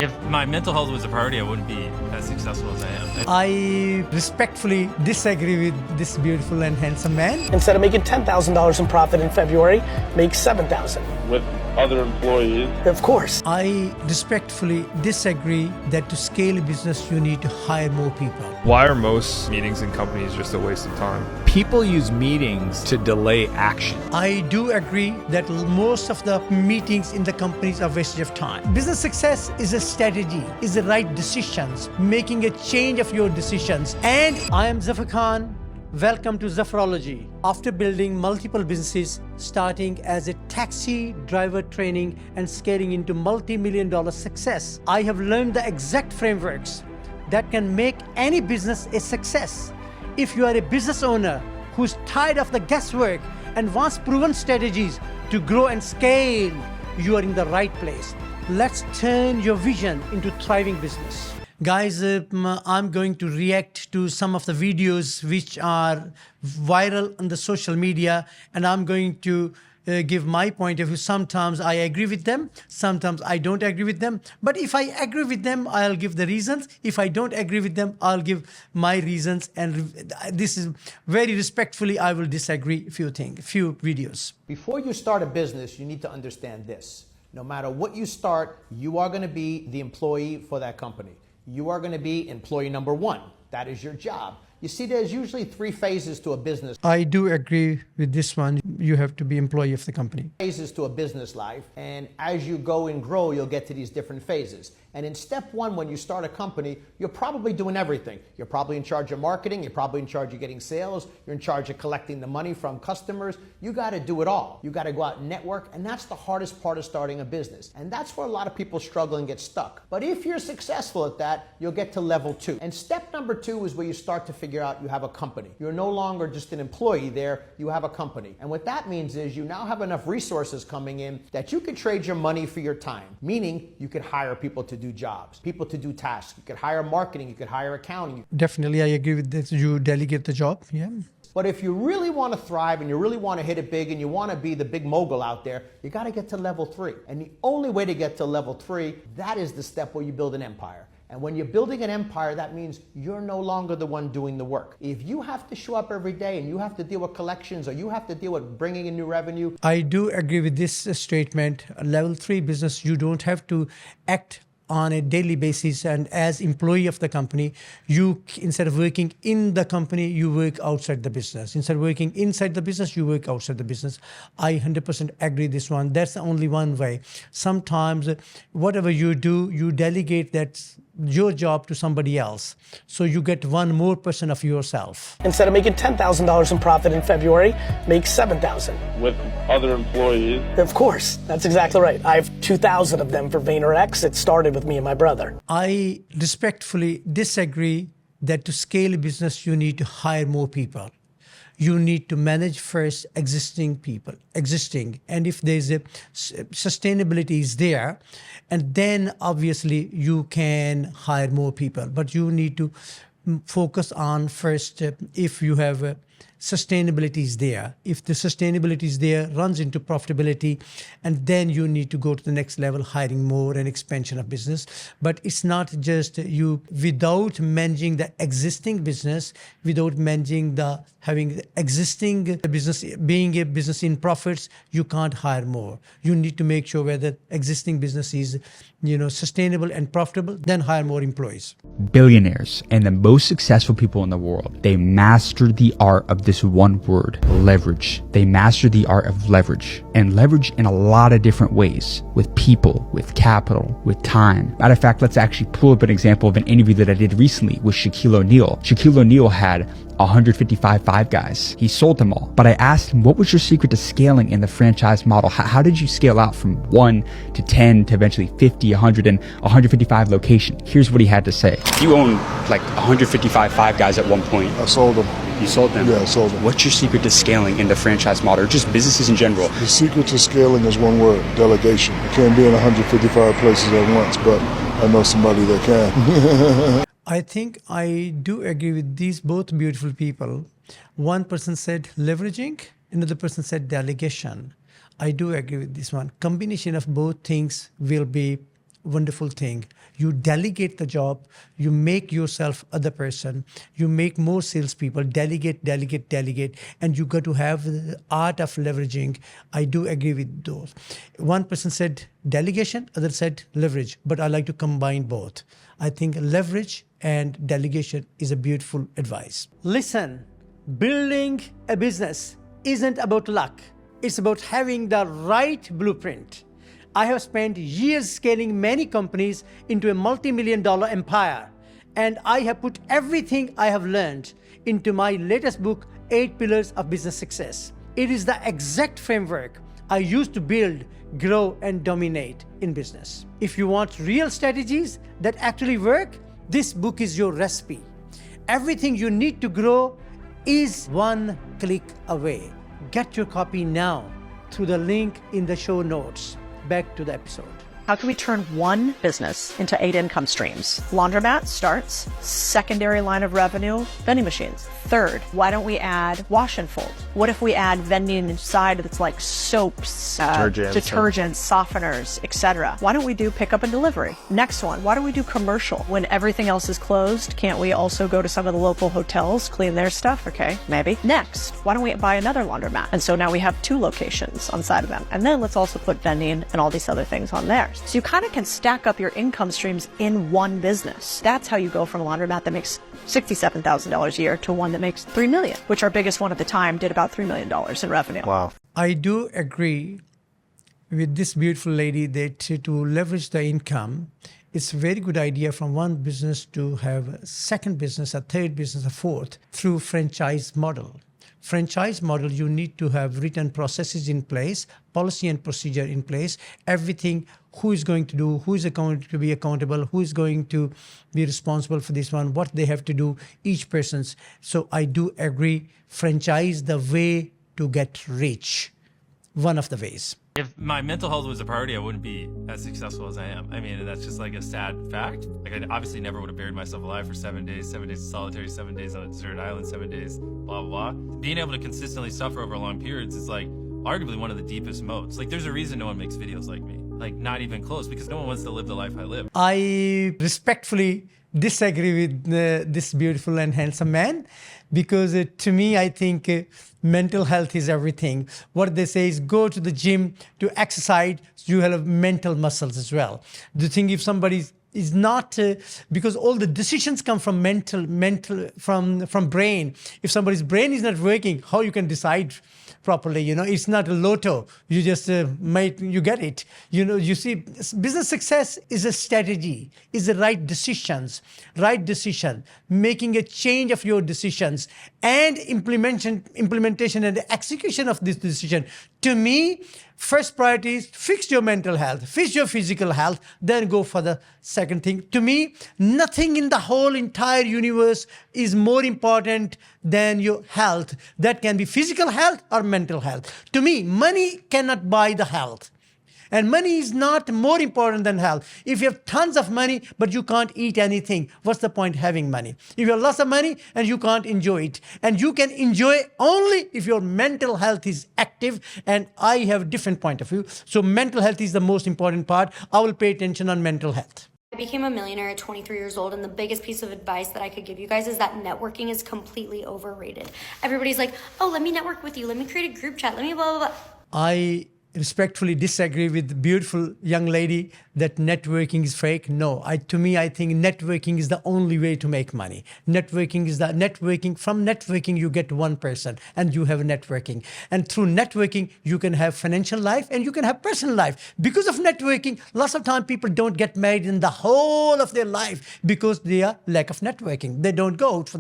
If my mental health was a priority, I wouldn't be as successful as I am. I respectfully disagree with this beautiful and handsome man. Instead of making $10,000 in profit in February, make $7,000. With other employees. Of course. I respectfully disagree that to scale a business, you need to hire more people. Why are most meetings in companies just a waste of time? People use meetings to delay action. I do agree that most of the meetings in the companies are wastage of time. Business success is a strategy, is the right decisions, making a change of your decisions. And I am Zafar Khan. Welcome to Zaffarology. After building multiple businesses, starting as a taxi driver training and scaling into multi-million-dollar success, I have learned the exact frameworks that can make any business a success. If you are a business owner who's tired of the guesswork and wants proven strategies to grow and scale, you are in the right place. Let's turn your vision into thriving business. Guys, I'm going to react to some of the videos which are viral on the social media, and I'm going to give my point of view. Sometimes I agree with them, sometimes I don't agree with them. But if I agree with them, I'll give the reasons. If I don't agree with them, I'll give my reasons. And this is very respectfully, I will disagree few videos. Before you start a business, you need to understand this. No matter what you start, you are going to be the employee for that company. You are going to be employee number one. That is your job. You see, there's usually three phases to a business. I do agree with this one. You have to be employee of the company. Phases to a business life. And as you go and grow, you'll get to these different phases. And in step one, when you start a company, you're probably doing everything. You're probably in charge of marketing. You're probably in charge of getting sales. You're in charge of collecting the money from customers. You got to do it all. You got to go out and network. And that's the hardest part of starting a business. And that's where a lot of people struggle and get stuck. But if you're successful at that, you'll get to level two. And step number two is where you start to figure out you have a company. You're no longer just an employee there. You have a company. And what that means is you now have enough resources coming in that you could trade your money for your time. Meaning you could hire people to do jobs, people to do tasks. You could hire marketing, you could hire accounting. Definitely, I agree with this. You delegate the job, yeah. But if you really want to thrive and you really want to hit it big and you want to be the big mogul out there, you got to get to level three. And the only way to get to level three, that is the step where you build an empire. And when you're building an empire, that means you're no longer the one doing the work. If you have to show up every day and you have to deal with collections or you have to deal with bringing in new revenue. I do agree with this statement. Level 3 business, you don't have to act on a daily basis, and as employee of the company, you, instead of working in the company, you work outside the business. Instead of working inside the business, you work outside the business. I 100% agree this one. That's the only one way. Sometimes whatever you do, you delegate that your job to somebody else. So you get one more person of yourself. Instead of making $10,000 in profit in February, make $7,000. With other employees. Of course, that's exactly right. I have 2,000 of them for VaynerX. It started with me and my brother. I respectfully disagree that to scale a business, you need to hire more people. You need to manage first existing people, and if there's a sustainability is there, and then obviously you can hire more people. But you need to focus on first if you have sustainability is there. If the sustainability is there, runs into profitability, and then you need to go to the next level, hiring more and expansion of business. But it's not just you without managing the existing business, without managing the having the existing business, being a business in profits, you can't hire more. You need to make sure whether existing business is, sustainable and profitable, then hire more employees. Billionaires and the most successful people in the world, they mastered the art of this one word, leverage. They mastered the art of leverage, and leverage in a lot of different ways, with people, with capital, with time. Matter of fact, let's actually pull up an example of an interview that I did recently with Shaquille O'Neal. Shaquille O'Neal had 155 Five Guys. He sold them all. But I asked him, what was your secret to scaling in the franchise model? How did you scale out from 1 to 10 to eventually 50, 100, and 155 locations? Here's what he had to say. You owned like 155 Five Guys at one point. I sold them. You sold them? Yeah, I sold them. What's your secret to scaling in the franchise model, or just businesses in general? The secret to scaling is one word, delegation. I can't be in 155 places at once, but I know somebody that can. I think I do agree with these both beautiful people. One person said leveraging, another person said delegation. I do agree with this one. Combination of both things will be wonderful thing. You delegate the job, you make yourself other person, you make more salespeople, delegate, and you got to have the art of leveraging. I do agree with those. One person said delegation, other said leverage, but I like to combine both. I think leverage and delegation is a beautiful advice. Listen, building a business isn't about luck. It's about having the right blueprint. I have spent years scaling many companies into a multi-million-dollar empire, and I have put everything I have learned into my latest book, 8 Pillars of Business Success. It is the exact framework I use to build, grow, and dominate in business. If you want real strategies that actually work, this book is your recipe. Everything you need to grow is one click away. Get your copy now through the link in the show notes. Back to the episode. How can we turn one business into 8 income streams? Laundromat starts. Secondary line of revenue, vending machines. Third, why don't we add wash and fold? What if we add vending inside that's like soaps, detergents, softeners, etc.? Why don't we do pickup and delivery? Next one, why don't we do commercial? When everything else is closed, can't we also go to some of the local hotels, clean their stuff? Okay, maybe. Next, why don't we buy another laundromat? And so now we have 2 locations on side of them. And then let's also put vending and all these other things on theirs. So you kind of can stack up your income streams in one business. That's how you go from a laundromat that makes $67,000 a year to one that makes $3 million, which our biggest one at the time did about $3 million in revenue. Wow. I do agree with this beautiful lady that to leverage the income, it's a very good idea from one business to have a second business, a third business, a fourth through franchise model. Franchise model, you need to have written processes in place, policy and procedure in place, everything, who is going to do, who is going to be accountable, who is going to be responsible for this one, what they have to do, each person's. So I do agree, franchise the way to get rich, one of the ways. If my mental health was a priority, I wouldn't be as successful as I am. I mean, that's just like a sad fact. Like, I obviously never would have buried myself alive for 7 days in solitary, 7 days on a deserted island, 7 days, blah, blah, blah. Being able to consistently suffer over long periods is like arguably one of the deepest modes. Like, there's a reason no one makes videos like me. Like, not even close, because no one wants to live the life I live. I respectfully disagree with this beautiful and handsome man, because to me, I think mental health is everything. What they say is go to the gym to exercise, so you have mental muscles as well. The thing, if somebody is not, because all the decisions come from from brain. If somebody's brain is not working, how you can decide properly? You know, it's not a lotto. You just you get it. You know, you see, business success is a strategy, is the right decision, making a change of your decisions and implementation and execution of this decision. To me, first priority is fix your mental health, fix your physical health, then go for the second thing. To me, nothing in the whole entire universe is more important than your health. That can be physical health or mental health. To me, money cannot buy the health. And money is not more important than health. If you have tons of money, but you can't eat anything, what's the point having money? If you have lots of money and you can't enjoy it, and you can enjoy it only if your mental health is active, and I have a different point of view. So mental health is the most important part. I will pay attention on mental health. I became a millionaire at 23 years old, and the biggest piece of advice that I could give you guys is that networking is completely overrated. Everybody's like, oh, let me network with you. Let me create a group chat. Let me blah, blah, blah. I respectfully disagree with the beautiful young lady that networking is fake. No, to me, I think networking is the only way to make money. Networking is from networking, you get one person and you have networking. And through networking, you can have financial life and you can have personal life. Because of networking, lots of time people don't get married in the whole of their life because they are lack of networking. They don't go out for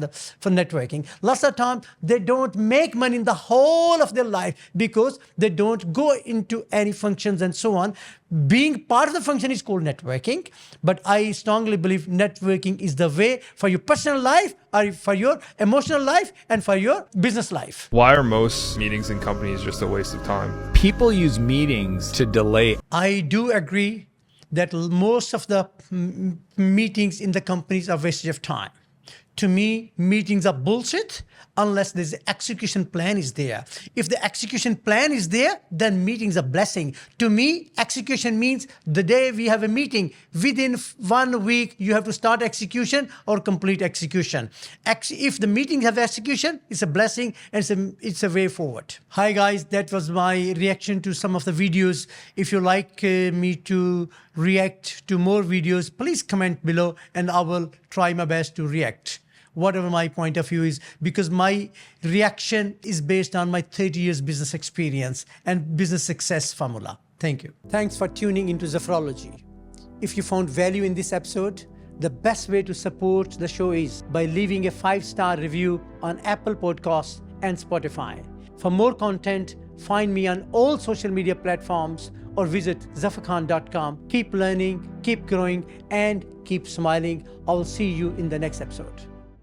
networking. Lots of time they don't make money in the whole of their life because they don't go into any functions and so on. Being part of the function is called networking, but I strongly believe networking is the way for your personal life, or for your emotional life, and for your business life. Why are most meetings in companies just a waste of time? People use meetings to delay. I do agree that most of the meetings in the companies are wastage of time. To me, meetings are bullshit unless there's an execution plan is there. If the execution plan is there, then meetings are blessing. To me, execution means the day we have a meeting, within 1 week, you have to start execution or complete execution. If the meetings have execution, it's a blessing and it's a way forward. Hi guys, that was my reaction to some of the videos. If you like me to react to more videos, please comment below and I will try my best to react. Whatever my point of view is, because my reaction is based on my 30 years business experience and business success formula. Thank you. Thanks for tuning into Zaffarology. If you found value in this episode, the best way to support the show is by leaving a 5-star review on Apple Podcasts and Spotify. For more content, find me on all social media platforms or visit zaffarkhan.com. Keep learning, keep growing, and keep smiling. I will see you in the next episode.